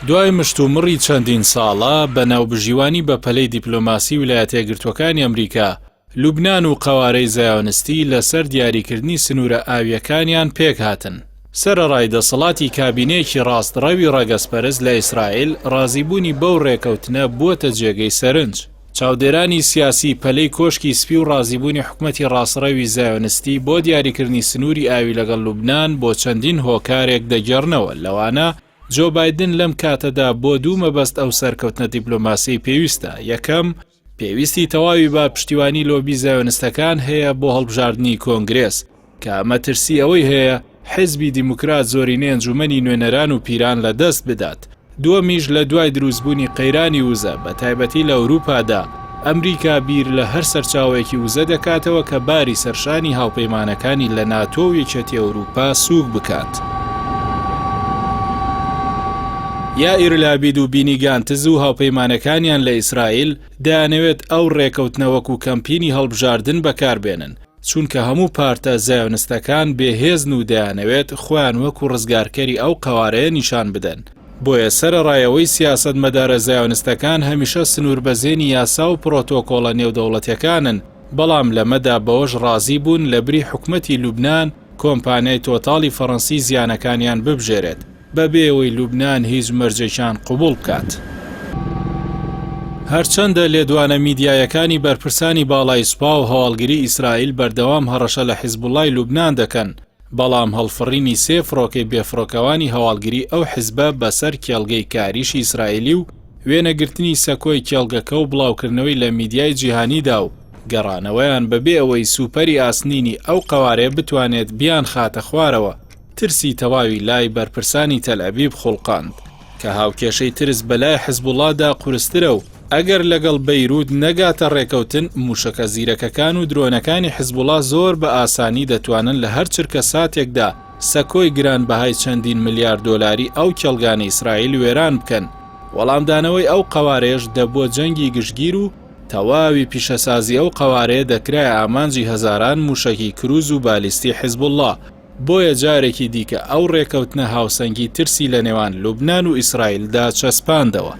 دوای مشتومڕی چەندین ساڵە بەناوبژیوانی بە پەلەی دیپلۆماسی ویلایەتە یەکگرتووەکانی ئەمریکا، لوبنان و قەوارەی زایۆنستی لەسەر دیاریکردنی سنوورە ئاویەکانیان پێک هاتن. سەرەڕای دەسەڵاتی کابینەیەکی ڕاستڕەوی ڕەگەزپەرست لە ئیسرائیل ڕازیبوونی بەو ڕێکەوتنە بووەتە جێگەی سەرنج. چاودێرانی سیاسی پەلەی کۆشکی سپی و ڕازیبوونی حکومەتی ڕاستڕەوی زایۆنستی بۆ دیاریکردنی سنووری ئاوی لەگەڵ لوبنان بۆ چەندین هۆکارێک دەگەڕنەوە. لەوانە جۆ بایدن لەم کاتەدا بۆ دوو مەبەست ئەو سەرکەوتنە دیپلۆماسی پێویستە. یەکەم، پێویستی تەواوی بە پشتیوانی لۆبی زایۆنستەکان هەیە بۆ هەڵبژاردننی کۆنگرێس کە مەترسی ئەوەی هەیە حیزبی دیموکرات زۆرینەی ئەنجومەنی نوێنەران و پیران لەدەست بدات. دووەمیش لە دوای دروستبوونی قەیرانی وزە بە تایبەتی لە ئەوروپادا ئەمریکا بیر لە هەر سەرچاوێکی وزە دەکاتەوە کە باری سەرشانی هاوپەیمانەکانی لە ناتۆ و یەکێتی ئەوروپا سووک بکات. یائیر لابید و بینی گانتز و هاوپەیمانەکانیان لە ئیسرائیل دەیانەوێت ئەو ڕێکەوتنە وەکو کەمپینی هەڵبژاردن بەکاربێنن، چونکە هەموو پارتە زایۆنستەکان بێهێزن و دەیانەوێت خۆیان وەکو ڕزگارکەری ئەو قەوارەیە نیشان بدەن. بۆیە سەرەڕایەوەی سیاسەتمەدارە زایۆنستەکان هەمیشە سنووربەزێنی یاسا و پرۆتۆکۆڵە نێودەوڵەتیەکانن، بەڵام لەمەدا بەوەش ڕازی بوون لە بری حکومەتی لوبنان کۆمپانیای تۆتاڵی فەڕەنسی زیانەکانیان ببژێرێت بەبێەوەی لوبنان هیچ مەرجێکیان قبوڵ بکات. هەرچەندە لێدوانە میدیایەکانی بەرپرسانی باڵای سوپا و هەواڵگیری ئیسرائیل بەردەوام هەڕەشە لە حیزبوڵای لوبنان دەکەن، بەڵام هەڵفڕینی سێ فڕۆکەی بێفڕۆکەوانی هەواڵگیری ئەو حیزبە بەسەر کێڵگەی کاریشی ئیسرائیلی و وێنەگرتنی سەکۆی کێڵگەکە و بڵاوکردنەوەی لە میدیای جیهانیدا و گەڕانەوەیان بەبێ ئەوەی سوپەری ئاسنینی ئەو قەوارەیە بتوانێت بیان خاتە خوارەوە، ترسی تەواوی لای بەرپرسانی تەلعەبیب خوڵقاند کە هاوکێشەی ترس بەلای حیزبوڵادا قورسترە و ئەگەر لەگەڵ بەیروود نەگاتە ڕێکەوتن، موشەکە زیرەکەکان و درۆنەکانی حیزبوڵا زۆر بە ئاسانی دەتوانن لە هەر چرکە ساتێکدا سەکۆی گرانبەهای چەندین ملیارد دۆلاری ئەو کێڵگانە ئیسرائیل وێران بکەن. وەڵامدانەوەی ئەو قەوارەیەش دەبووە جەنگی گشتگیر و تەواوی پیشەسازی ئەو قەوارەیە دەکرایە ئامانجی هەزاران موشەکی کروز و بالیستی حیزبوڵا. بۆیە جارێکی دیکە ئەو ڕێکەوتنە هاوسەنگی ترسی لە نێوان لوبنان و ئیسرائیلدا چەسپاندەوە.